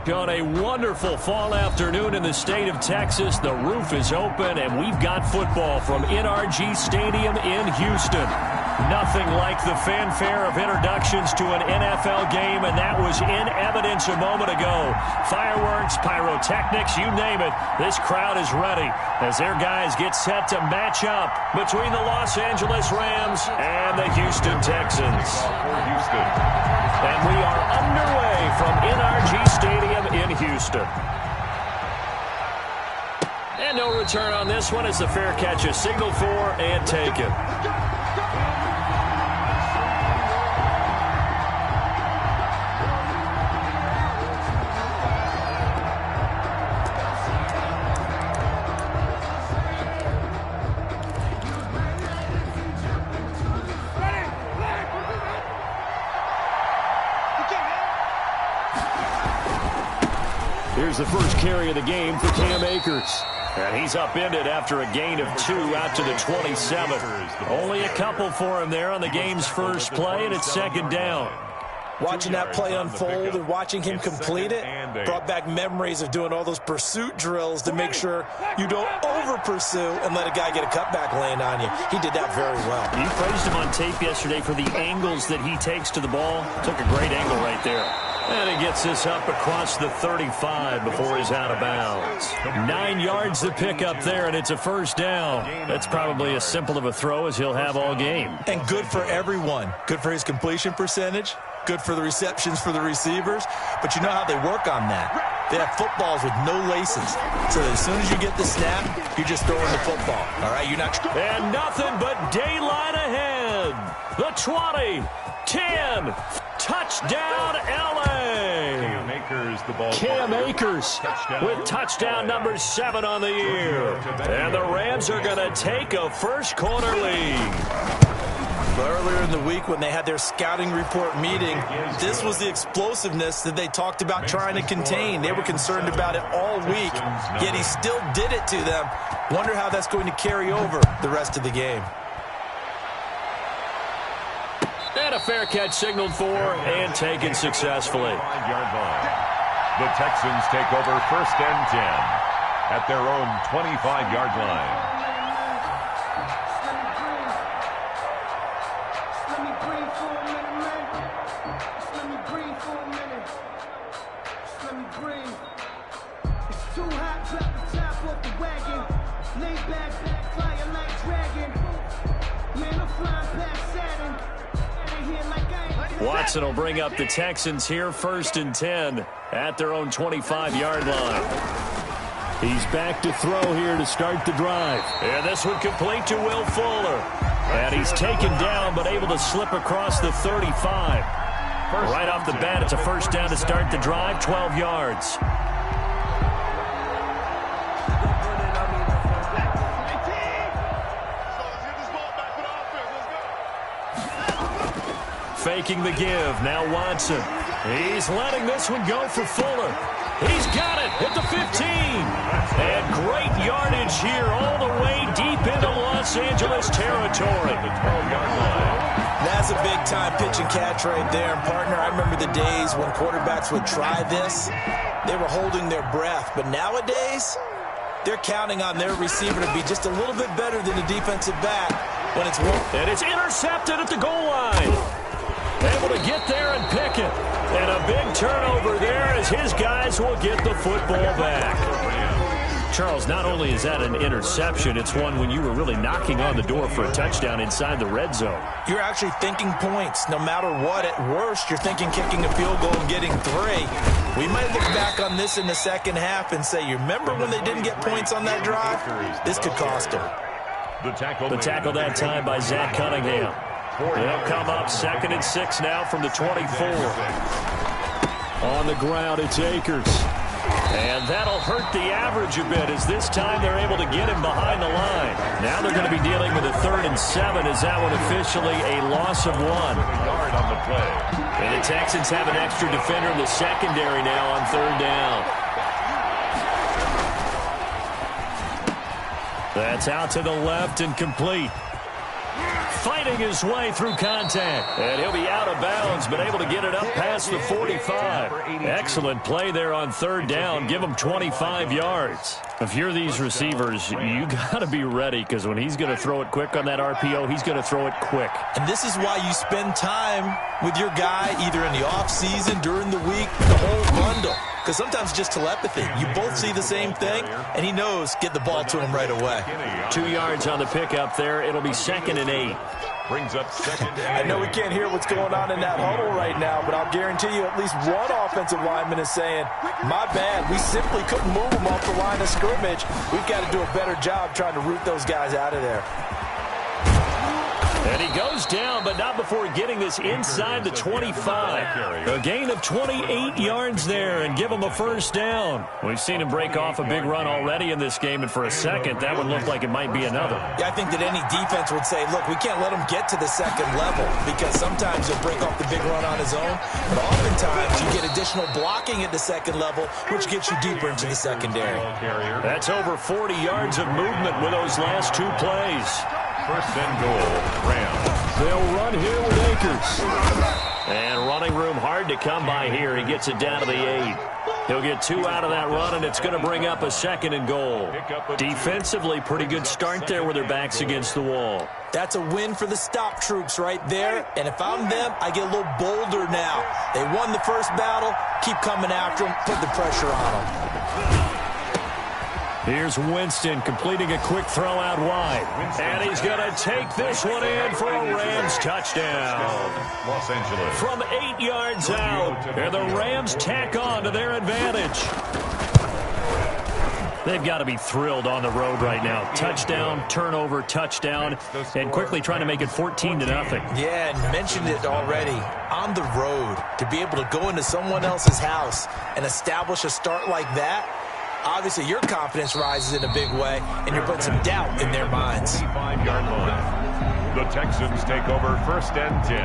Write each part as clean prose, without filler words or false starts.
On a wonderful fall afternoon in the state of Texas, the roof is open, and we've got football from NRG Stadium in Houston. Nothing like the fanfare of introductions to an NFL game, and that was in evidence a moment ago. Fireworks, pyrotechnics, you name it. This crowd is ready as their guys get set to match up between the Los Angeles Rams and the Houston Texans. And we are underway from NRG Stadium in Houston. And no return on this one as the fair catch is signaled for and taken. Here's the first carry of the game for Cam Akers. And he's upended after a gain of 2 out to the 27. Only a couple for him there on the game's first play, and it's second down. Watching that play unfold and watching him complete it brought back memories of doing all those pursuit drills to make sure you don't over-pursue and let a guy get a cutback lane on you. He did that very well. You praised him on tape yesterday for the angles that he takes to the ball. Took a great angle right there. And he gets this up across the 35 before he's out of bounds. 9 yards to pick up there, and it's a first down. That's probably as simple of a throw as he'll have all game. And good for everyone. Good for his completion percentage. Good for the receptions for the receivers. But you know how they work on that. They have footballs with no laces. So as soon as you get the snap, you're just throwing the football. All right, you're not... And nothing but daylight ahead. The 20, 10, touchdown, L.A. Cam Akers with touchdown number 7 on the year. And the Rams are going to take a first quarter lead. Earlier in the week when they had their scouting report meeting, this was the explosiveness that they talked about trying to contain. They were concerned about it all week, yet he still did it to them. Wonder how that's going to carry over the rest of the game. And a fair catch signaled for and taken successfully. The Texans take over first and 10 at their own 25-yard line. Watson will bring up the Texans here first and 10 at their own 25-yard line. He's back to throw here to start the drive. And this one complete to Will Fuller. And he's taken down but able to slip across the 35. Right off the bat, it's a first down to start the drive, 12 yards. Faking the give. Now Watson. He's letting this one go for Fuller. He's got it at the 15. And great yardage here all the way deep into Los Angeles territory. That's a big-time pitch and catch right there. And, partner, I remember the days when quarterbacks would try this. They were holding their breath. But nowadays, they're counting on their receiver to be just a little bit better than the defensive back when it's one. And it's intercepted at the goal line. Able to get there and pick it. And a big turnover there as his guys will get the football back. Charles, not only is that an interception, it's one when you were really knocking on the door for a touchdown inside the red zone. You're actually thinking points. No matter what, at worst, you're thinking kicking a field goal and getting 3. We might look back on this in the second half and say, you remember when they didn't get points on that drive? This could cost them. The tackle that time by Zach Cunningham. They'll come up 2nd and 6 now from the 24. On the ground, it's Akers. And that'll hurt the average a bit as this time they're able to get him behind the line. Now they're going to be dealing with a 3rd and 7 as that one officially a loss of 1. And the Texans have an extra defender in the secondary now on 3rd down. That's out to the left and complete. Fighting his way through contact. And he'll be out of bounds has been able to get it up past the 45. Excellent play there on third down. Give him 25 yards. If you're these receivers, you got to be ready, because when he's going to throw it quick on that RPO, he's going to throw it quick. And this is why you spend time with your guy either in the offseason, during the week, the whole bundle. Because sometimes it's just telepathy. You both see the same thing, and he knows get the ball to him right away. 2 yards on the pickup there. It'll be 2nd and 8. Brings up 2nd and 8. I know we can't hear what's going on in that huddle right now, but I'll guarantee you at least one offensive lineman is saying, my bad, we simply couldn't move them off the line of scrimmage. We've got to do a better job trying to root those guys out of there. And he goes down, but not before getting this inside the 25. A gain of 28 yards there, and give him a first down. We've seen him break off a big run already in this game, and for a second, that would look like it might be another. Yeah, I think that any defense would say, look, we can't let him get to the second level, because sometimes he'll break off the big run on his own, but oftentimes you get additional blocking at the second level, which gets you deeper into the secondary. That's over 40 yards of movement with those last 2 plays. First and goal, Rams. They'll run here with Akers. And running room hard to come by here. He gets it down to the 8. He'll get 2 out of that run, and it's going to bring up a 2nd and goal. Defensively, pretty good start there with their backs against the wall. That's a win for the stop troops right there, and if I'm them, I get a little bolder now. They won the first battle, keep coming after them, put the pressure on them. Here's Winston completing a quick throw out wide. And he's going to take this one in for a Rams touchdown. Los Angeles. From 8 yards out, and the Rams tack on to their advantage. They've got to be thrilled on the road right now. Touchdown, turnover, touchdown, and quickly trying to make it 14-0. Yeah, and mentioned it already. On the road, to be able to go into someone else's house and establish a start like that, obviously your confidence rises in a big way, and you're putting some doubt in their minds. 25-yard line. The Texans take over 1st and 10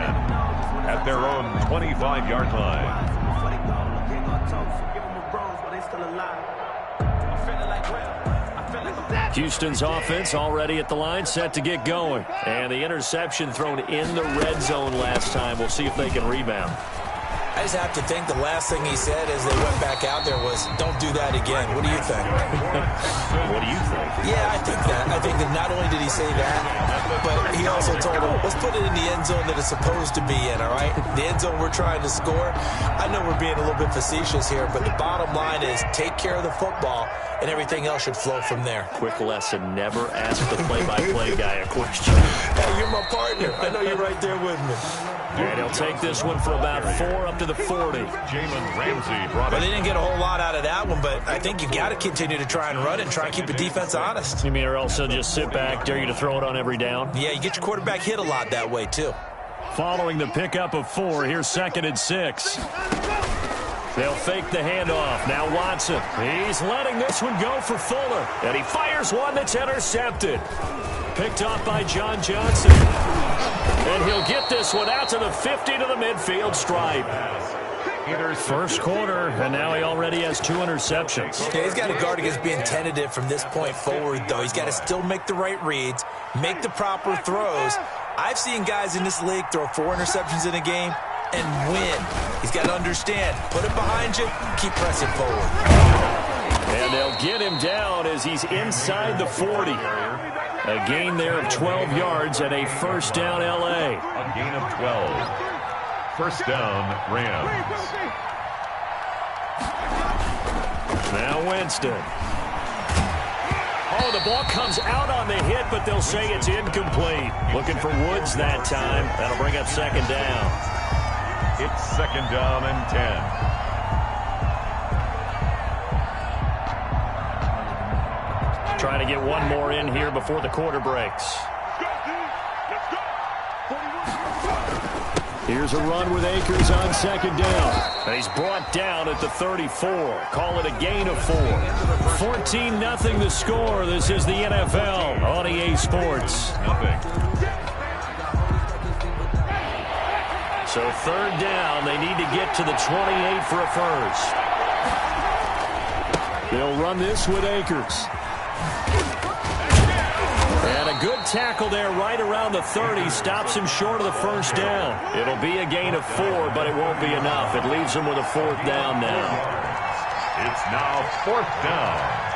at their own 25-yard line. Houston's offense already at the line, set to get going. And the interception thrown in the red zone last time. We'll see if they can rebound. I just have to think the last thing he said as they went back out there was, don't do that again. What do you think? What do you think? Yeah, I think that. I think that not only did he say that, but he also told him, let's put it in the end zone that it's supposed to be in, all right? The end zone we're trying to score. I know we're being a little bit facetious here, but the bottom line is take care of the football, and everything else should flow from there. Quick lesson, never ask the play-by-play guy a question. Hey, you're my partner. I know you're right there with me. And he'll take this one for about 4 up to the 40. Jalen Ramsey brought it. Well, they didn't get a whole lot out of that one, but I think you got to continue to try and run it and try and keep the defense honest. You mean, or else they'll just sit back, dare you to throw it on every down? Yeah, you get your quarterback hit a lot that way, too. Following the pickup of 4, here's 2nd and 6. They'll fake the handoff. Now Watson. He's letting this one go for Fuller. And he fires one that's intercepted. Picked off by John Johnson. And he'll get this one out to the 50 to the midfield stripe. First quarter, and now he already has 2 interceptions. Yeah, he's got to guard against being tentative from this point forward, though. He's got to still make the right reads, make the proper throws. I've seen guys in this league throw 4 interceptions in a game and win. He's got to understand, put it behind you, keep pressing forward. And they'll get him down as he's inside the 40. A gain there of 12 yards and a first down L.A. A gain of 12. First down, Rams. Now Winston. Oh, the ball comes out on the hit, but they'll say it's incomplete. Looking for Woods that time. That'll bring up 2nd down. It's 2nd down and 10. Trying to get one more in here before the quarter breaks. Here's a run with Akers on 2nd down. And he's brought down at the 34. Call it a gain of 4. 14-0 the score. This is the NFL on EA Sports. So 3rd down. They need to get to the 28 for a first. They'll run this with Akers. And a good tackle there right around the 30. Stops him short of the first down. It'll be a gain of 4, but it won't be enough. It leaves him with a 4th down now. It's now 4th down.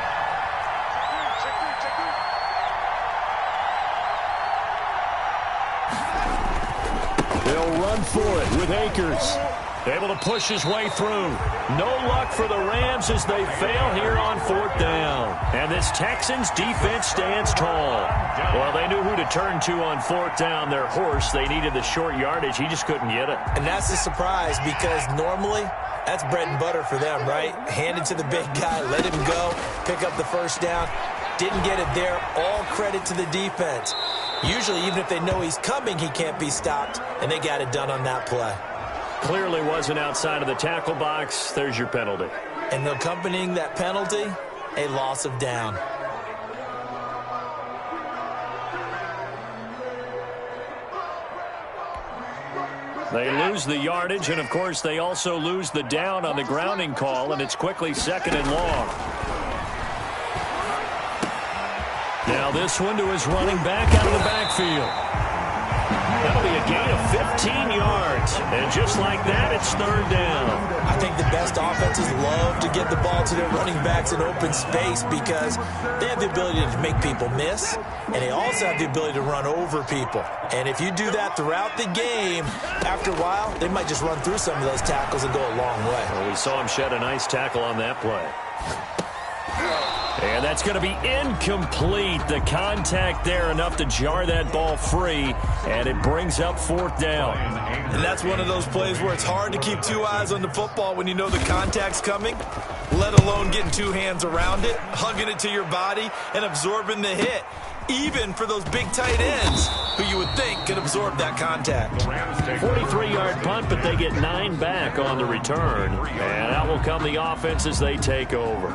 They'll run for it with Akers. Able to push his way through. No luck for the Rams as they fail here on 4th down. And this Texans defense stands tall. Well, they knew who to turn to on 4th down. Their horse, they needed the short yardage. He just couldn't get it. And that's a surprise because normally that's bread and butter for them, right? Hand it to the big guy, let him go, pick up the first down. Didn't get it there. All credit to the defense. Usually, even if they know he's coming, he can't be stopped, and they got it done on that play. Clearly wasn't outside of the tackle box. There's your penalty. And accompanying that penalty, a loss of down. They lose the yardage, and, of course, they also lose the down on the grounding call, and it's quickly 2nd and long. Now this one to his running back out of the backfield. That'll be a gain of 15 yards. And just like that, it's 3rd down. I think the best offenses love to get the ball to their running backs in open space because they have the ability to make people miss, and they also have the ability to run over people. And if you do that throughout the game, after a while, they might just run through some of those tackles and go a long way. Well, we saw him shed a nice tackle on that play. And that's going to be incomplete. The contact there enough to jar that ball free, and it brings up 4th down. And that's one of those plays where it's hard to keep 2 eyes on the football when you know the contact's coming, let alone getting 2 hands around it, hugging it to your body, and absorbing the hit, even for those big tight ends who you would think could absorb that contact. 43-yard punt, but they get 9 back on the return. And out will come the offense as they take over.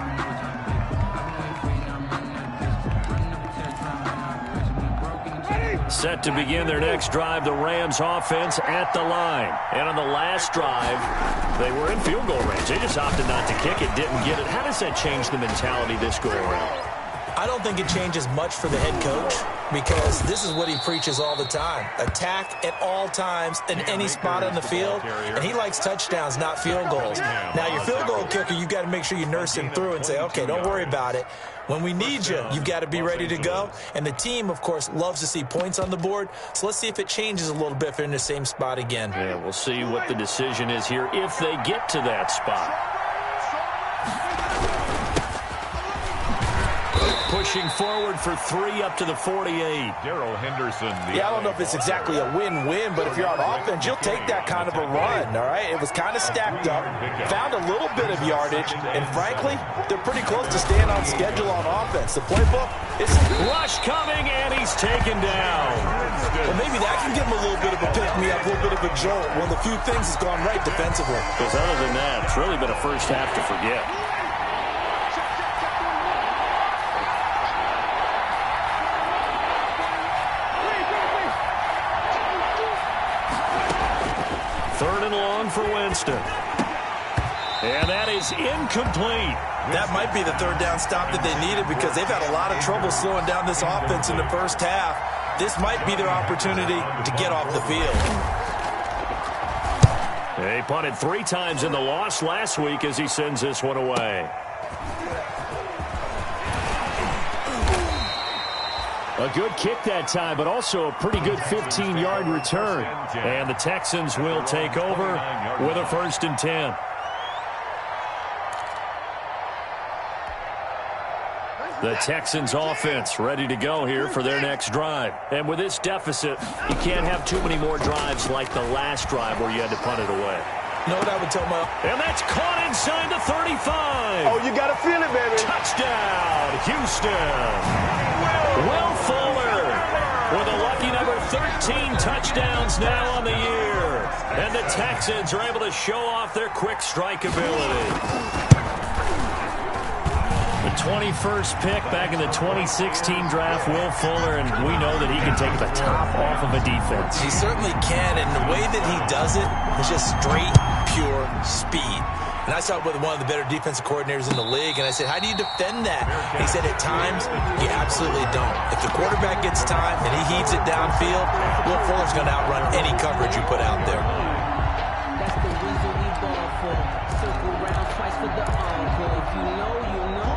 Set to begin their next drive, the Rams offense at the line. And on the last drive, they were in field goal range. They just opted not to kick it, didn't get it. How does that change the mentality this go around? I don't think it changes much for the head coach because this is what he preaches all the time. Attack at all times in any spot on the field, and he likes touchdowns, not field goals. Now, your field goal kicker, you've got to make sure you nurse him through and say, okay, don't worry about it. When we need you, you've got to be ready to go. And the team, of course, loves to see points on the board. So let's see if it changes a little bit if they're in the same spot again. Yeah, we'll see what the decision is here if they get to that spot. Pushing forward for 3 up to the 48. Darrell Henderson. Yeah, I don't know if it's exactly a win-win, but if you're on offense, you'll take that kind of a run, all right? It was kind of stacked up, found a little bit of yardage, and frankly, they're pretty close to staying on schedule on offense. The playbook is... Rush coming, and he's taken down. Well, maybe that can give him a little bit of a pick-me-up, a little bit of a jolt. One of the few things that's gone right defensively. Because other than that, it's really been a first half to forget. Third and long for Winston. And that is incomplete. That might be the 3rd down stop that they needed because they've had a lot of trouble slowing down this offense in the first half. This might be their opportunity to get off the field. They punted 3 times in the loss last week as he sends this one away. A good kick that time, but also a pretty good 15-yard return. And the Texans will take over with a 1st and 10. The Texans offense ready to go here for their next drive. And with this deficit, you can't have too many more drives like the last drive where you had to punt it away. You know what I would tell my... And that's caught inside the 35. Oh, you got to feel it, baby. Touchdown, Houston. Will Fuller with a lucky number 13 touchdowns now on the year. And the Texans are able to show off their quick strike ability. The 21st pick back in the 2016 draft, Will Fuller, and we know that he can take the top off of a defense. He certainly can, and the way that he does it is just straight, pure speed. And I saw it with one of the better defensive coordinators in the league, and I said, how do you defend that? And he said, at times, you absolutely don't. If the quarterback gets time and he heaves it downfield, Will Fuller's going to outrun any coverage you put out there. That's the reason we ball for. Circle round twice for the encore. If you know, you know.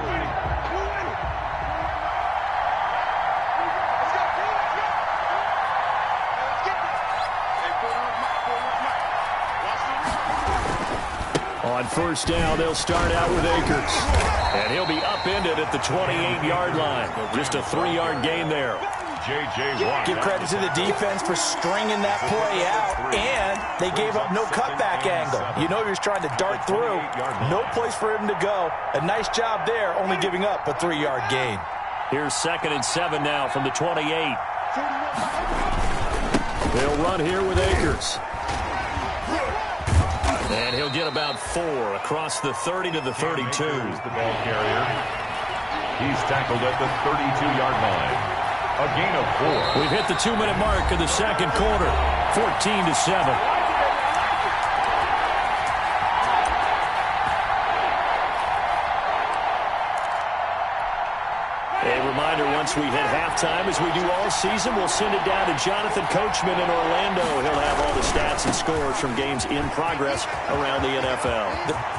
On first down, they'll start out with Akers. And he'll be upended at the 28-yard line. Just a 3-yard gain there. Give credit to the defense for stringing that play out, and they gave up no cutback angle. You know he was trying to dart through. No place for him to go. A nice job there, only giving up a 3-yard gain. Here's 2nd and 7 now from the 28. They'll run here with Akers. And he'll get about 4 across the 30 to the 32. The ball carrier. He's tackled at the 32-yard line. A gain of 4. We've hit the 2-minute mark in the second quarter. 14-7. A reminder, once we hit halftime, as we do all season, we'll send it down to Jonathan Coachman in Orlando. He'll have all the stats and scores from games in progress around the NFL.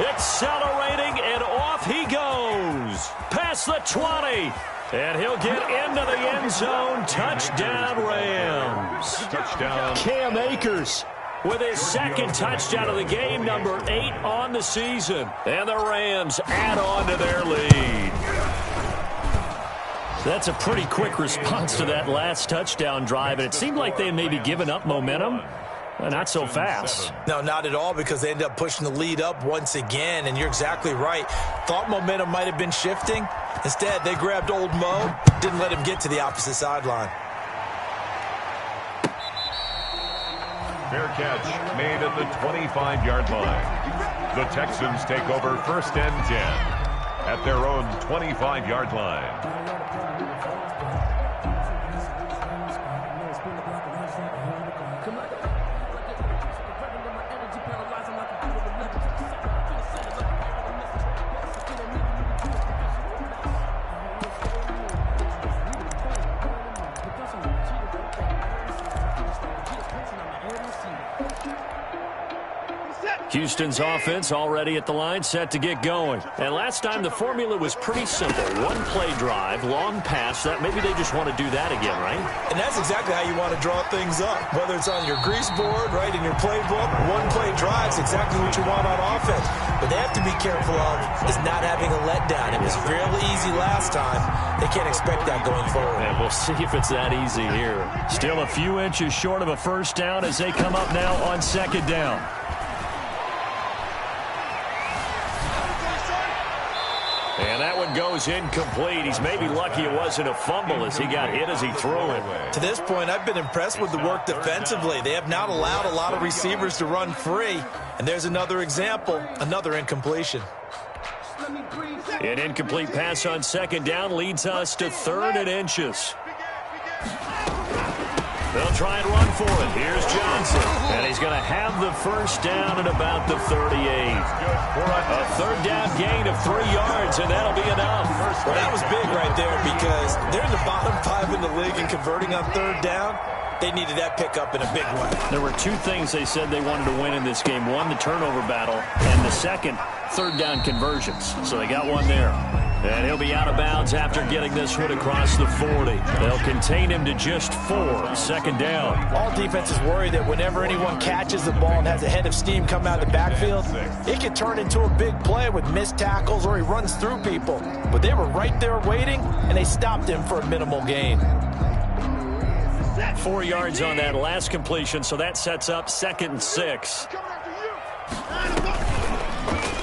Accelerating, and off he goes. Past the 20. And he'll get into the end zone. Touchdown, Rams. Touchdown. Cam Akers with his second touchdown of the game, number 8 on the season. And the Rams add on to their lead. That's a pretty quick response to that last touchdown drive, and it seemed like they had maybe given up momentum. Not so fast. No, not at all, because they ended up pushing the lead up once again, and you're exactly right. Thought momentum might have been shifting. Instead, they grabbed old Mo, didn't let him get to the opposite sideline. Fair catch made at the 25-yard line. The Texans take over 1st and 10 at their own 25-yard line. Houston's offense already at the line, set to get going. And last time the formula was pretty simple. One play drive, long pass. That maybe they just want to do that again, right? And that's exactly how you want to draw things up. Whether it's on your grease board, right, in your playbook, one play drive's exactly what you want on offense. But they have to be careful of is not having a letdown. It was fairly easy last time. They can't expect that going forward. And we'll see if it's that easy here. Still a few inches short of a first down as they come up now on 2nd down. And that one goes incomplete. He's maybe lucky it wasn't a fumble as he got hit as he threw it. To this point, I've been impressed with the work defensively. They have not allowed a lot of receivers to run free. And there's another example, another incompletion. An incomplete pass on 2nd down leads us to 3rd and inches. They'll try and run for it. Here's Johnson. And he's going to have the first down at about the 38. A 3rd down gain of 3 yards, and that'll be enough. Well, that was big right there because they're in the bottom 5 in the league in converting on 3rd down. They needed that pickup in a big way. There were 2 things they said they wanted to win in this game. One, the turnover battle, and the second, 3rd down conversions. So they got one there. And he'll be out of bounds after getting this one across the 40. They'll contain him to just 4. 2nd down. All defenses worry that whenever anyone catches the ball and has a head of steam come out of the backfield, it can turn into a big play with missed tackles or he runs through people. But they were right there waiting, and they stopped him for a minimal gain. 4 yards on that last completion, so that sets up 2nd and 6.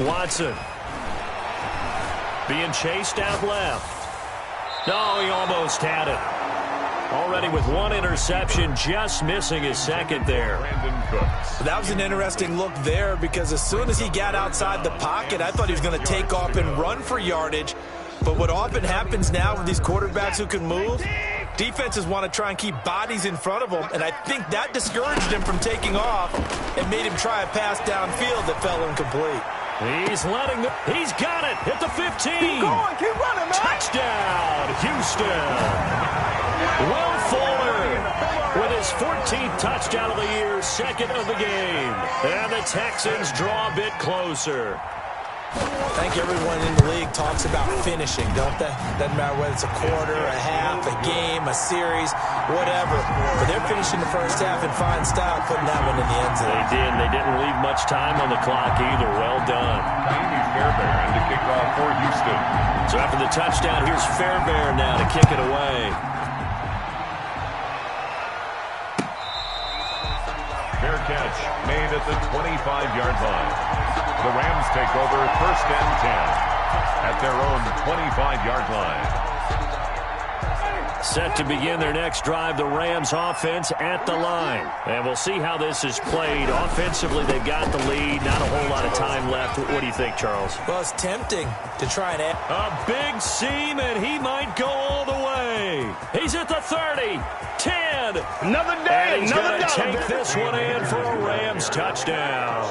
Watson being chased out left. No, he almost had it. Already with 1 interception, just missing his 2nd there. That was an interesting look there because as soon as he got outside the pocket, I thought he was going to take off and run for yardage. But what often happens now with these quarterbacks who can move, Defenses want to try and keep bodies in front of him, and I think that discouraged him from taking off and made him try a pass downfield that fell incomplete. He's got it at the 15. Keep going, keep running, man. Touchdown, Houston. Will Fuller with his 14th touchdown of the year, second of the game. And the Texans draw a bit closer. I think everyone in the league talks about finishing, don't they? Doesn't matter whether it's a quarter, a half, a game, a series, whatever. But they're finishing the first half in fine style, putting that one in the end zone. They did. They didn't leave much time on the clock either. Well done. Tiny Fairbairn to kick off for Houston. So after the touchdown, here's Fairbairn now to kick it away. Fair catch made at the 25-yard line. The Rams take over first and 10 at their own 25-yard line. Set to begin their next drive, the Rams offense at the line. And we'll see how this is played. Offensively, they've got the lead. Not a whole lot of time left. What do you think, Charles? Well, it's tempting to try and add. A big seam, and he might go all the way. He's at the 30, 10. Another day, and he's another going to dollar. take this one in for a Rams touchdown.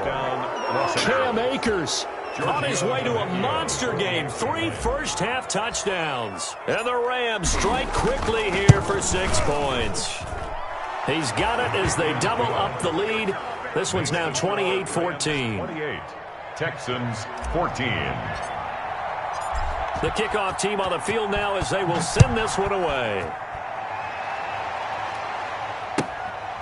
Cam Akers on his way to a monster game. 3 first-half touchdowns. And the Rams strike quickly here for 6 points. He's got it as they double up the lead. This one's now 28-14. 28. Texans 14. The kickoff team on the field now as they will send this one away.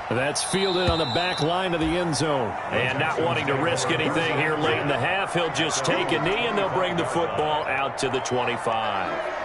That's fielded on the back line of the end zone. And not wanting to risk anything here late in the half, he'll just take a knee and they'll bring the football out to the 25.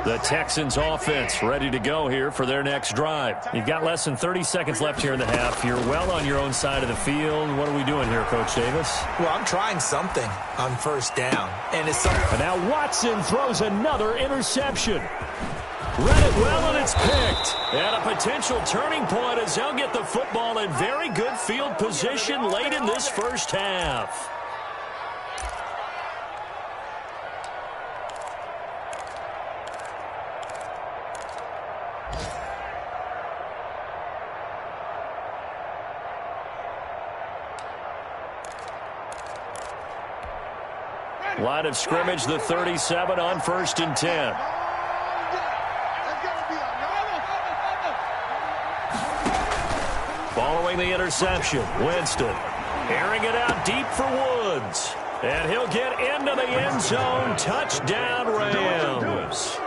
The Texans offense ready to go here for their next drive. You've got less than 30 seconds left here in the half. You're well on your own side of the field. What are we doing here, Coach Davis? Well, I'm trying something on first down. And it's something. And now Watson throws another interception. Read it well, and it's picked. And a potential turning point as they'll get the football in very good field position late in this first half. Line of scrimmage, the 37 on 1st and 10. Following the interception, Winston airing it out deep for Woods. And he'll get into the end zone. Touchdown, Rams.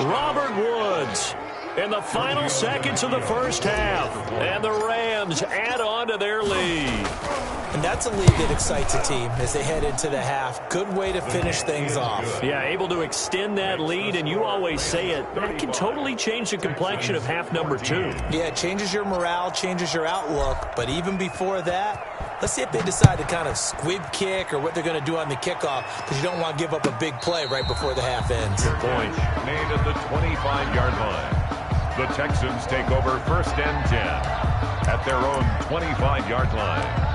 Robert Woods in the final seconds of the first half. And the Rams add on to their lead. And that's a lead that excites a team as they head into the half. Good way to finish things off. Yeah, able to extend that lead, and you always say it, that can totally change the complexion of half number 2. Yeah, it changes your morale, changes your outlook. But even before that, let's see if they decide to kind of squib kick or what they're going to do on the kickoff, because you don't want to give up a big play right before the half ends. Point made at the 25-yard line. The Texans take over first and 10 at their own 25-yard line.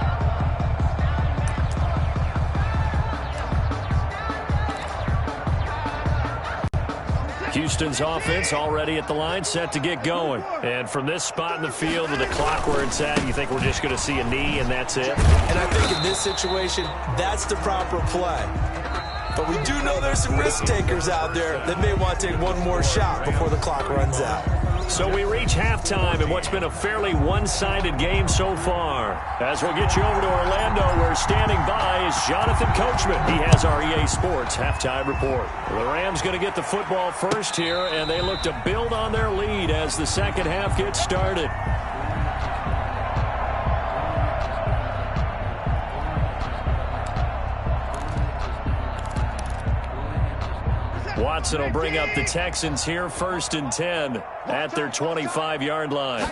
Houston's offense already at the line, set to get going. And from this spot in the field with the clock where it's at, you think we're just going to see a knee and that's it? And I think in this situation, that's the proper play. But we do know there's some risk takers out there that may want to take one more shot before the clock runs out. So we reach halftime in what's been a fairly one-sided game so far. As we'll get you over to Orlando, where standing by is Jonathan Coachman. He has our EA Sports halftime report. The Rams going to get the football first here, and they look to build on their lead as the second half gets started. Watson will bring up the Texans here 1st and 10 at their 25-yard line.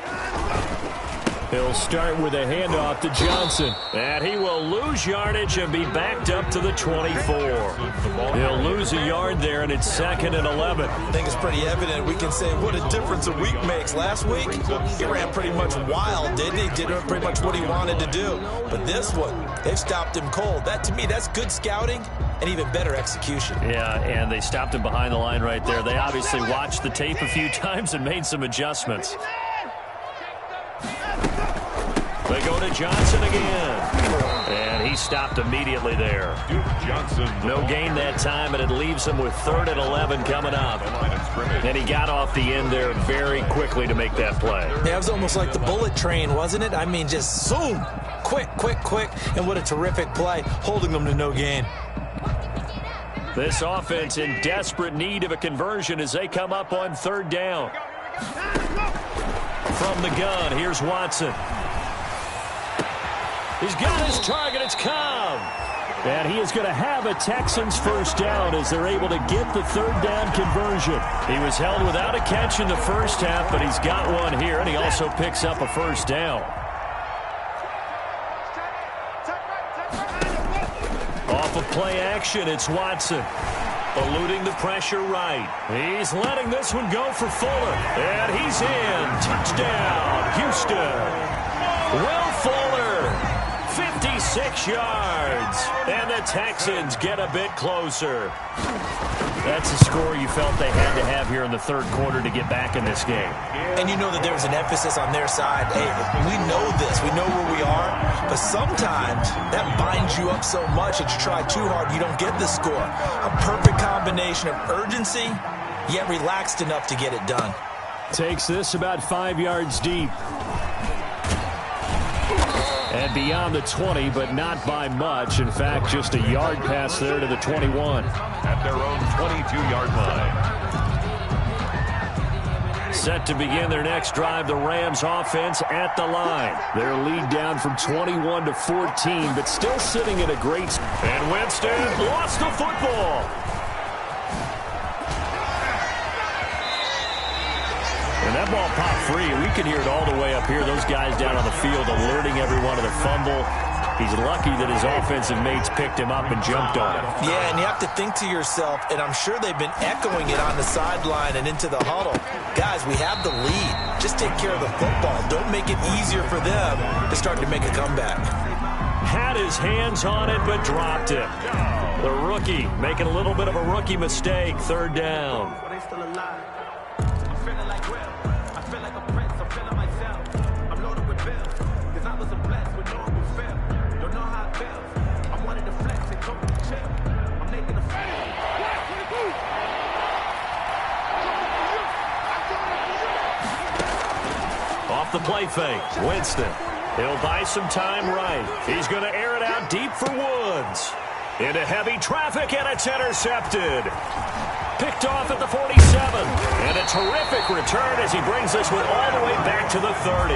He'll start with a handoff to Johnson. And he will lose yardage and be backed up to the 24. He'll lose a yard there, and it's 2nd and 11. I think it's pretty evident. We can say what a difference a week makes. Last week, he ran pretty much wild, didn't he? Did pretty much what he wanted to do. But this one, they've stopped him cold. That, to me, that's good scouting and even better execution. Yeah, and they stopped him behind the line right there. They obviously watched the tape a few times and made some adjustments. They go to Johnson again. And he stopped immediately there. Duke Johnson. No gain that time, and it leaves him with 3rd and 11 coming up. And he got off the end there very quickly to make that play. Yeah, it was almost like the bullet train, wasn't it? I mean, just zoom. Quick. And what a terrific play, holding them to no gain. This offense in desperate need of a conversion as they come up on 3rd down. From the gun, here's Watson. He's got his target. It's Cobb. And he is going to have a Texans first down as they're able to get the 3rd down conversion. He was held without a catch in the first half, but he's got one here, and he also picks up a first down. Off of play action, it's Watson. Eluding the pressure right. He's letting this one go for Fuller. And he's in. Touchdown, Houston. Will Fuller. 56 yards, and the Texans get a bit closer. That's a score you felt they had to have here in the 3rd quarter to get back in this game. And you know that there was an emphasis on their side. Hey, we know this. We know where we are. But sometimes that binds you up so much that you try too hard, you don't get the score. A perfect combination of urgency, yet relaxed enough to get it done. Takes this about 5 yards deep. And beyond the 20, but not by much. In fact, just a yard pass there to the 21. At their own 22-yard line. Set to begin their next drive, the Rams offense at the line. Their lead down from 21 to 14, but still sitting at a great... And Winston lost the football. And that ball popped free. We can hear it all the way up here. Those guys down on the field alerting everyone of the fumble. He's lucky that his offensive mates picked him up and jumped on him. Yeah, and you have to think to yourself, and I'm sure they've been echoing it on the sideline and into the huddle. Guys, we have the lead. Just take care of the football. Don't make it easier for them to start to make a comeback. Had his hands on it, but dropped it. The rookie making a little bit of a rookie mistake. 3rd down. Off the play fake, Winston. He'll buy some time right. He's going to air it out deep for Woods. Into heavy traffic, and it's intercepted. Picked off at the 47. And a terrific return as he brings this one all the way back to the 30.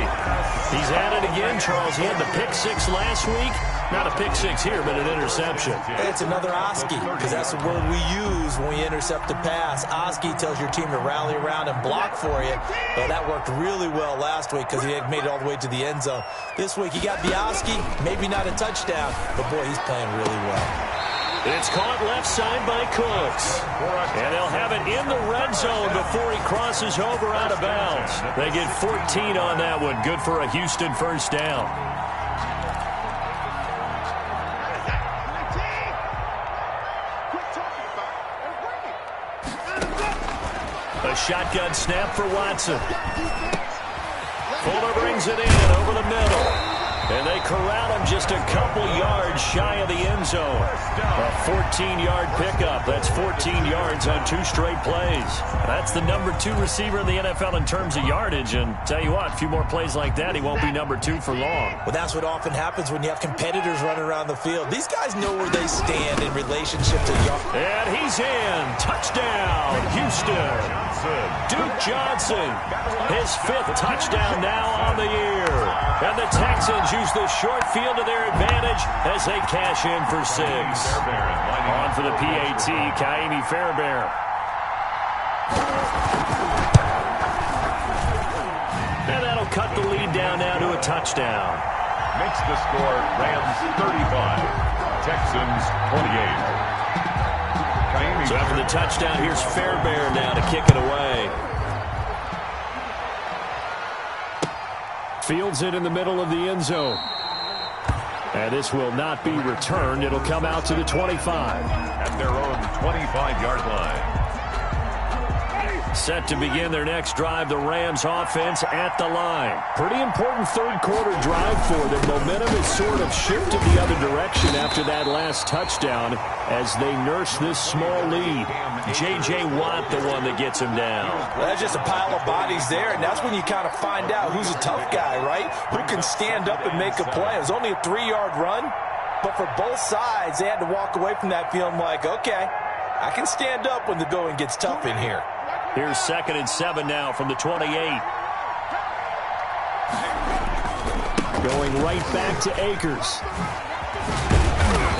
He's at it again, Charles. He had the pick 6 last week. Not a pick 6 here, but an interception. It's another Oski, because that's the word we use when we intercept a pass. Oski tells your team to rally around and block for you. Well, that worked really well last week because he had made it all the way to the end zone. This week he got the Oski, maybe not a touchdown, but boy, he's playing really well. It's caught left side by Cooks. And they'll have it in the red zone before he crosses over out of bounds. They get 14 on that one. Good for a Houston first down. A shotgun snap for Watson. Fuller brings it in over the middle. And they corral him just a couple yards shy of the end zone. A 14-yard pickup. That's 14 yards on 2 straight plays. That's the number 2 receiver in the NFL in terms of yardage. And tell you what, a few more plays like that, he won't be number 2 for long. Well, that's what often happens when you have competitors running around the field. These guys know where they stand in relationship to yards. And he's in. Touchdown, Houston. Duke Johnson, his 5th touchdown now on the year. And the Texans use the short field to their advantage as they cash in for 6. On for the PAT, Kaimi Fairbairn. And that'll cut the lead down now to a touchdown. touchdown. Makes the score Rams 35, Texans 28. So after the touchdown, here's Fairbairn now to kick it away. Fields it in the middle of the end zone. And this will not be returned. It'll come out to the 25. At their own 25-yard line. Set to begin their next drive, the Rams offense at the line. Pretty important third-quarter drive for them. Momentum has sort of shifted the other direction after that last touchdown as they nurse this small lead. J.J. Watt, the one that gets him down. Well, that's just a pile of bodies there, and that's when you kind of find out who's a tough guy, right? Who can stand up and make a play. It was only a 3-yard run, but for both sides, they had to walk away from that feeling like, okay, I can stand up when the going gets tough in here. Here's 2nd and 7 now from the 28. Going right back to Akers.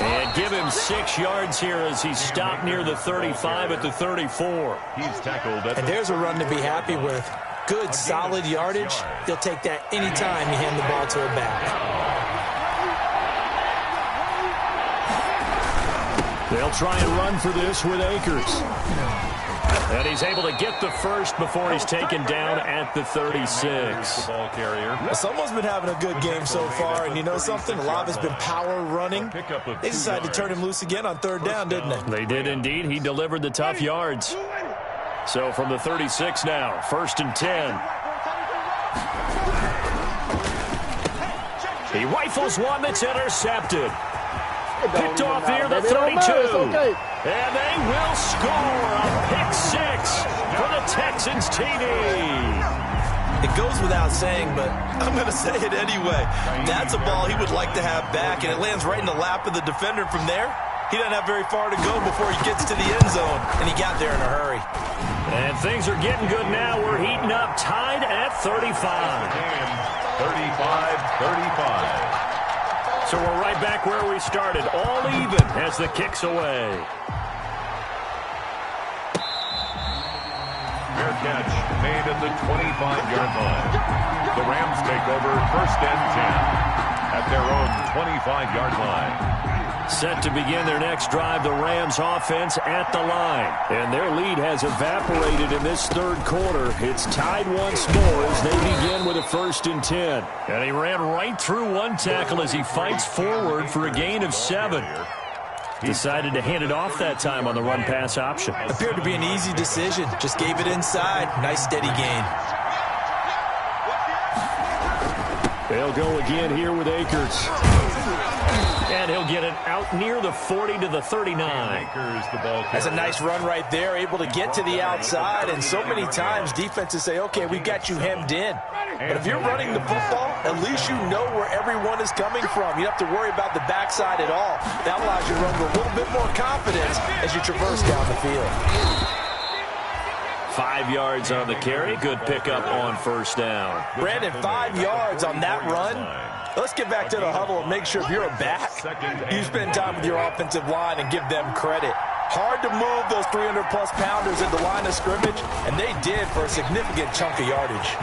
And give him 6 yards here as he's stopped near the 35 at the 34. He's tackled at And there's a run to be happy with. Good, solid yardage. He'll take that anytime you hand the ball to a back. They'll try and run for this with Akers. And he's able to get the first before he's taken down at the 36. ball carrier. Someone's been having a good game so far, and you know something? A lot has been power running. They decided to turn him loose again on 3rd down, didn't they? They did indeed. He delivered the tough yards. So from the 36 now, 1st and 10. He rifles one that's intercepted. Picked off near the 32. And they will score a pick 6 for the Texans TD. It goes without saying, but I'm going to say it anyway. That's a ball he would like to have back, and it lands right in the lap of the defender. From there, he doesn't have very far to go before he gets to the end zone, and he got there in a hurry. And things are getting good now. We're heating up, tied at 35. 35-35. So we're right back where we started, all even as the kick's away. Fair catch made at the 25-yard line. The Rams take over 1st and 10 at their own 25-yard line. Set to begin their next drive, the Rams offense at the line. And their lead has evaporated in this 3rd quarter. It's tied once more as they begin with a 1st and 10. And he ran right through one tackle as he fights forward for a gain of 7. Decided to hand it off that time on the run-pass option. Appeared to be an easy decision. Just gave it inside. Nice, steady gain. They'll go again here with Akers. And he'll get it out near the 40 to the 39. That's a nice run right there, able to get to the outside. And so many times defenses say, okay, we got you hemmed in. But if you're running the football, at least you know where everyone is coming from. You don't have to worry about the backside at all. That allows you to run with a little bit more confidence as you traverse down the field. 5 yards on the carry. Good pickup on 1st down. Brandon, 5 yards on that run. Let's get back to the huddle and make sure if you're a back, you spend time with your offensive line and give them credit. Hard to move those 300-plus pounders at the line of scrimmage, and they did for a significant chunk of yardage.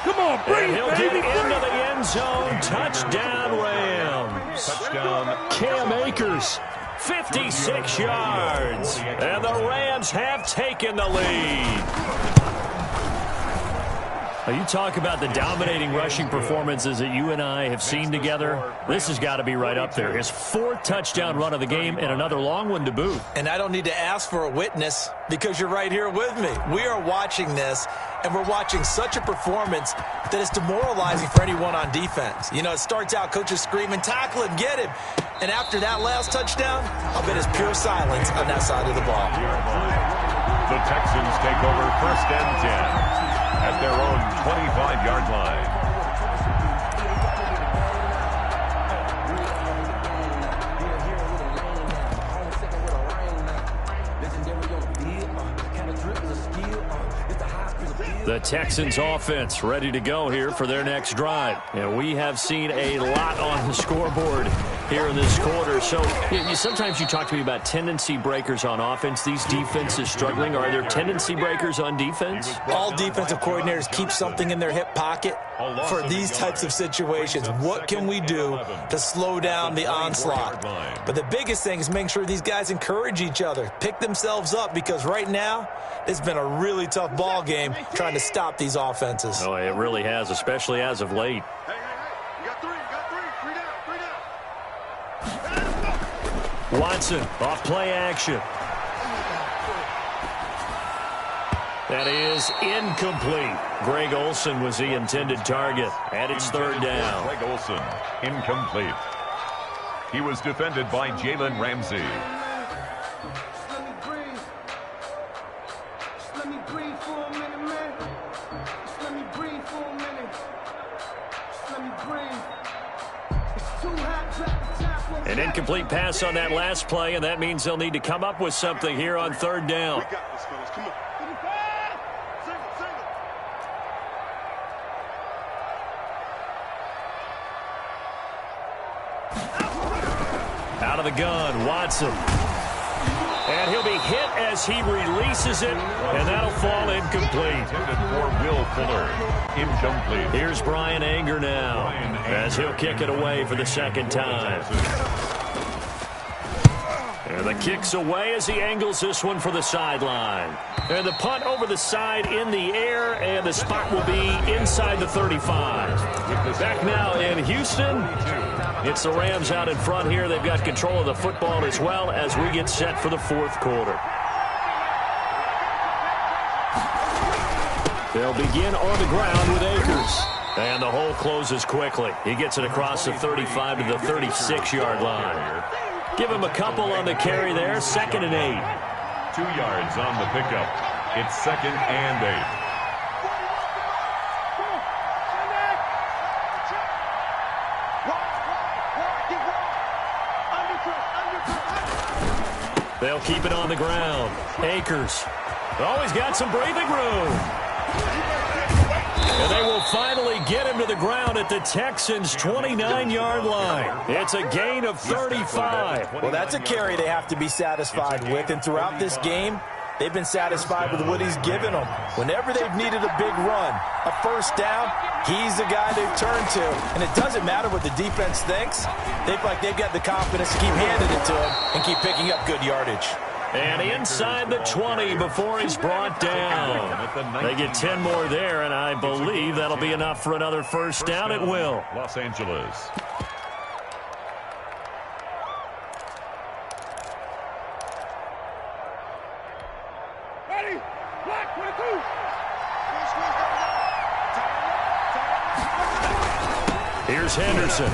Come on, bring and he'll get into the end zone. Touchdown, Rams. Touchdown. Cam Akers, 56 yards. And the Rams have taken the lead. Now you talk about the dominating rushing performances that you and I have seen together. This has got to be right up there. His 4th touchdown run of the game and another long one to boot. And I don't need to ask for a witness because you're right here with me. We are watching this, and we're watching such a performance that is demoralizing for anyone on defense. You know, it starts out coaches screaming, tackle him, get him. And after that last touchdown, I'll bet it's pure silence on that side of the ball. The Texans take over 1st and 10 at their own 25-yard line. The Texans offense ready to go here for their next drive. And we have seen a lot on the scoreboard here in this quarter. So sometimes you talk to me about tendency breakers on offense. These defenses struggling. Are there tendency breakers on defense? All defensive coordinators keep something in their hip pocket for these types of situations. What can we do to slow down the onslaught? But the biggest thing is making sure these guys encourage each other, pick themselves up, because right now it's been a really tough ball game trying to stop these offenses. Oh, it really has, especially as of late. Watson off play action. That is incomplete. Greg Olsen was the intended target, and it's third down. Greg Olsen, incomplete. He was defended by Jalen Ramsey. An incomplete pass on that last play, and that means they'll need to come up with something here on third down. We got this, fellas. Come on. Out of the gun, Watson. And he'll be hit as he releases it, and that'll fall incomplete. Intended for Will Fuller. Incomplete. Here's Brian Anger now, as he'll kick it away for the second time. And the kick's away as he angles this one for the sideline. And the punt over the side in the air, and the spot will be inside the 35. Back now in Houston, it's the Rams out in front here. They've got control of the football as well as we get set for the fourth quarter. They'll begin on the ground with Akers. And the hole closes quickly. He gets it across the 35 to the 36-yard line. Give him a couple on the carry there. 2nd and 8. 2 yards on the pickup. It's 2nd and 8. They'll keep it on the ground. Akers. Always got some breathing room. And they will finally get him to the ground at the Texans' 29-yard line. It's a gain of 35. Well, that's a carry they have to be satisfied with, and throughout this game, they've been satisfied with what he's given them. Whenever they've needed a big run, a first down, he's the guy they've turned to. And it doesn't matter what the defense thinks. They feel like they've got the confidence to keep handing it to him and keep picking up good yardage. And inside the 20 before he's brought down. They get 10 more there, and I believe that'll be enough for another first down. It will. Los Angeles. Ready? Black 22. Here's Henderson.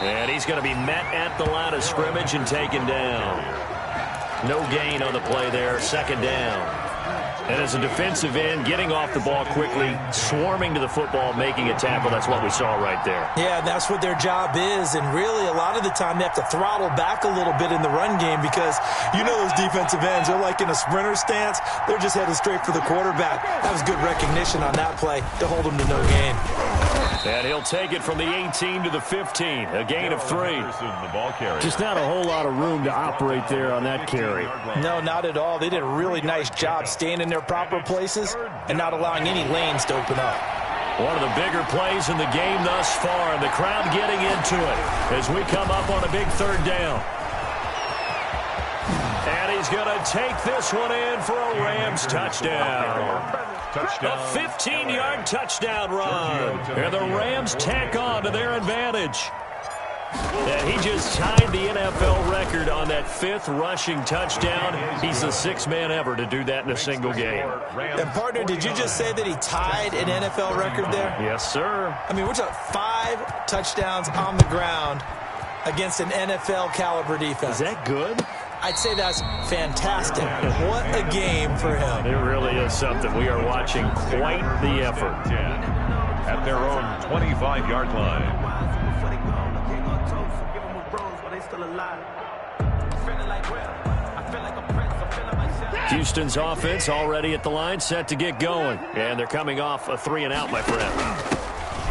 And he's going to be met at the line of scrimmage and taken down. No gain on the play there, 2nd down. And as a defensive end, getting off the ball quickly, swarming to the football, making a tackle, that's what we saw right there. Yeah, that's what their job is, and really a lot of the time they have to throttle back a little bit in the run game because you know those defensive ends, they're like in a sprinter stance. They're just headed straight for the quarterback. That was good recognition on that play to hold him to no gain. And he'll take it from the 18 to the 15, a gain of 3. Just not a whole lot of room to operate there on that carry. No, not at all. They did a really nice job staying in their proper places and not allowing any lanes to open up. One of the bigger plays in the game thus far, and the crowd getting into it as we come up on a big third down. And he's going to take this one in for a Rams touchdown. A 15-yard touchdown run. And the Rams tack on to their advantage. And he just tied the NFL record on that 5th rushing touchdown. He's the 6th man ever to do that in a single game. And, partner, did you just say that he tied an NFL record there? Yes, sir. I mean, we're talking 5 touchdowns on the ground against an NFL-caliber defense. Is that good? I'd say that's fantastic. What a game for him. It really is something. We are watching quite the effort. At their own 25-yard line. Houston's offense already at the line, set to get going. And they're coming off a 3-and-out, my friend.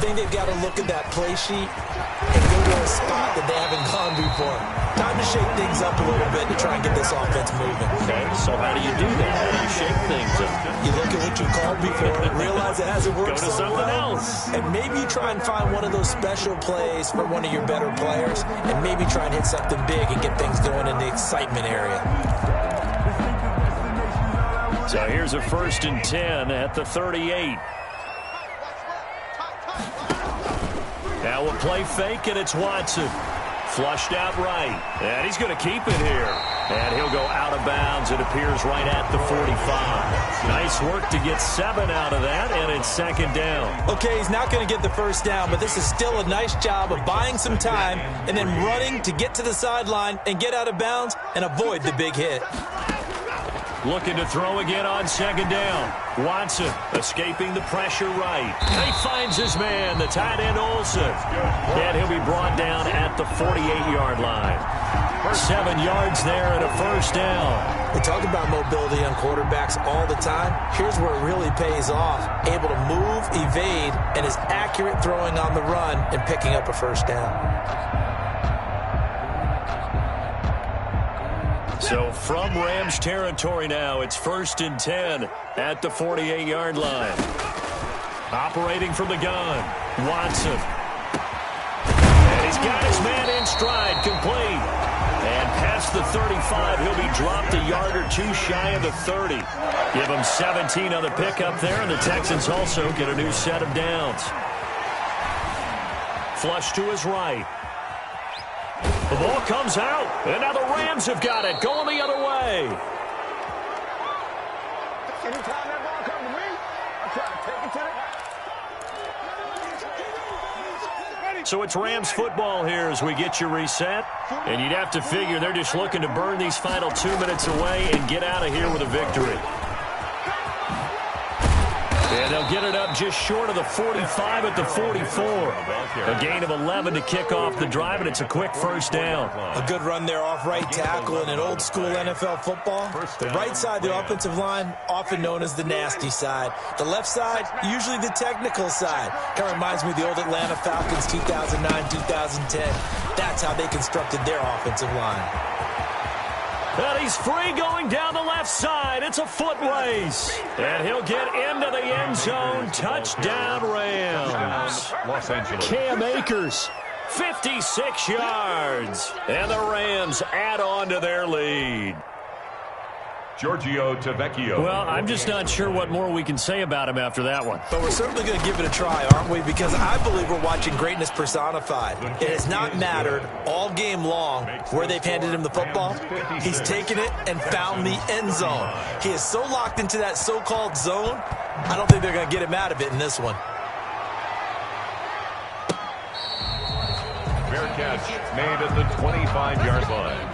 think they've got to look at that play sheet and go to a spot that they haven't gone before. Time to shake things up a little bit to try and get this offense moving. Okay, so how do you do that? How do you shake things up? You look at what you called before, realize it hasn't worked Go to so something well, else. and maybe you try and find one of those special plays for one of your better players, and maybe try and hit something big and get things going in the excitement area. So here's a 1st and 10 at the 38. Now we'll play fake, and it's Watson. Flushed out right, and he's going to keep it here. And he'll go out of bounds. It appears right at the 45. Nice work to get 7 out of that, and it's 2nd down. Okay, he's not going to get the 1st down, but this is still a nice job of buying some time and then running to get to the sideline and get out of bounds and avoid the big hit. Looking to throw again on 2nd down. Watson escaping the pressure right. He finds his man, the tight end Olsen. And he'll be brought down at the 48-yard line. 7 yards there and a 1st down. We talk about mobility on quarterbacks all the time. Here's where it really pays off. Able to move, evade, and is accurate throwing on the run and picking up a 1st down. So from Rams territory now, it's 1st and 10 at the 48-yard line. Operating from the gun, Watson. And he's got his man in stride, complete. And past the 35, he'll be dropped a yard or two shy of the 30. Give him 17 on the pickup there, and the Texans also get a new set of downs. Flush to his right. The ball comes out, and now the Rams have got it, going the other way. Anytime that ball comes to me, I'm trying to take it to the... So it's Rams football here as we get you reset. And you'd have to figure they're just looking to burn these final 2 minutes away and get out of here with a victory. And they'll get it up just short of the 45 at the 44. A gain of 11 to kick off the drive, and it's a quick 1st down. A good run there off right tackle in an old school NFL football. The right side of the offensive line, often known as the nasty side. The left side, usually the technical side. Kind of reminds me of the old Atlanta Falcons 2009-2010. That's how they constructed their offensive line. And he's free going down the left side. It's a foot race. And he'll get into the end zone. Touchdown, Rams. Los Angeles. Cam Akers, 56 yards. And the Rams add on to their lead. Giorgio Tavecchio. Well, I'm just not sure what more we can say about him after that one. But we're certainly going to give it a try, aren't we? Because I believe we're watching greatness personified. It has not mattered all game long where they've handed him the football. He's taken it and found the end zone. He is so locked into that so-called zone, I don't think they're going to get him out of it in this one. Fair catch made at the 25-yard line.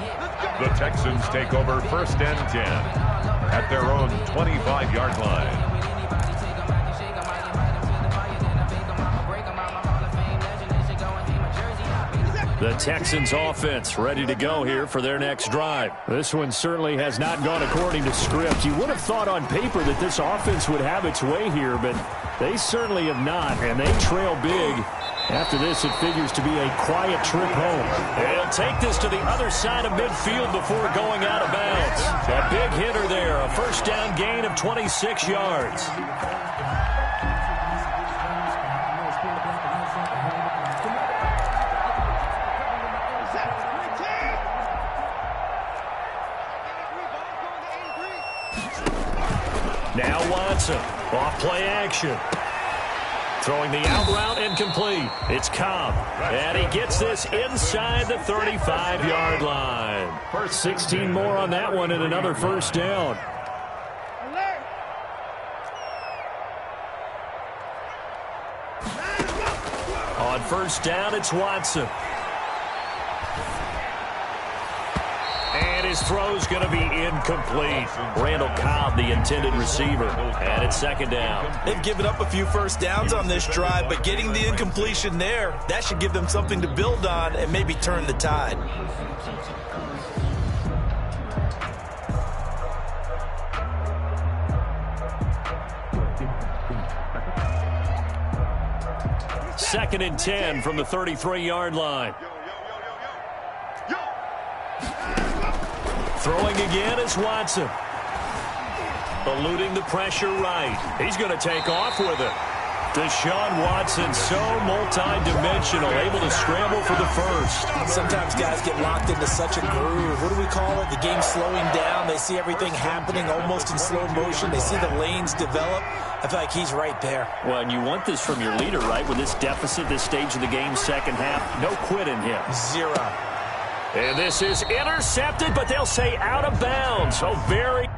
The Texans take over 1st and 10 at their own 25-yard line. The Texans offense ready to go here for their next drive. This one certainly has not gone according to script. You would have thought on paper that this offense would have its way here, but they certainly have not, and they trail big. After this, it figures to be a quiet trip home. They'll take this to the other side of midfield before going out of bounds. A big hitter there, a 1st down gain of 26 yards. Now Watson, off play action. Throwing the out route incomplete. It's Cobb. And he gets this inside the 35-yard line. 16 more on that one and another 1st down. On 1st down, it's Watson. And his throw's going to be incomplete. Randall Cobb, the intended receiver. And it's 2nd down. They've given up a few 1st downs on this drive, but getting the incompletion there, that should give them something to build on and maybe turn the tide. 2nd and 10 from the 33-yard line. Throwing again is Watson. Eluding the pressure right. He's going to take off with it. Deshaun Watson, so multi-dimensional, able to scramble for the first. Sometimes guys get locked into such a groove. What do we call it? The game slowing down. They see everything happening almost in slow motion. They see the lanes develop. I feel like he's right there. Well, and you want this from your leader, right? With this deficit, this stage of the game, second half, no quit in him. 0. And this is intercepted, but they'll say out of bounds. So very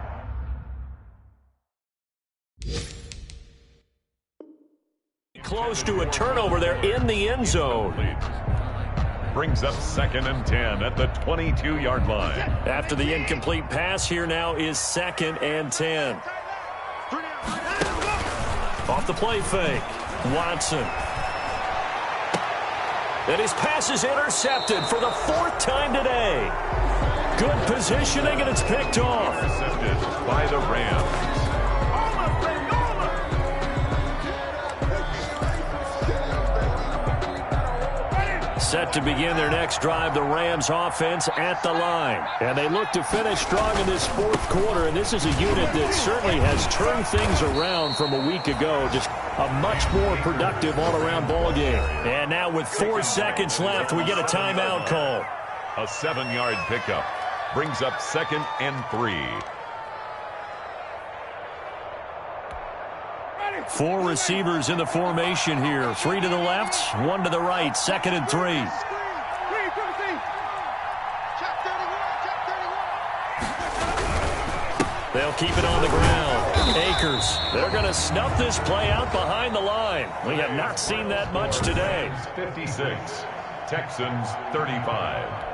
close to a turnover there in the end zone. Brings up 2nd and 10 at the 22-yard line. After the incomplete pass, here now is 2nd and 10. Off the play fake, Watson. And his pass is intercepted for the 4th time today. Good positioning, and it's picked off. Intercepted by the Rams. Set to begin their next drive, the Rams offense at the line. And they look to finish strong in this 4th quarter, and this is a unit that certainly has turned things around from a week ago. Just a much more productive all-around ball game. And now with 4 seconds left, we get a timeout call. A 7-yard pickup brings up 2nd and 3. 4 receivers in the formation here. 3 to the left, 1 to the right. 2nd and 3. They'll keep it on the ground. Akers, they're going to snuff this play out behind the line. We have not seen that much today. 56, Texans 35.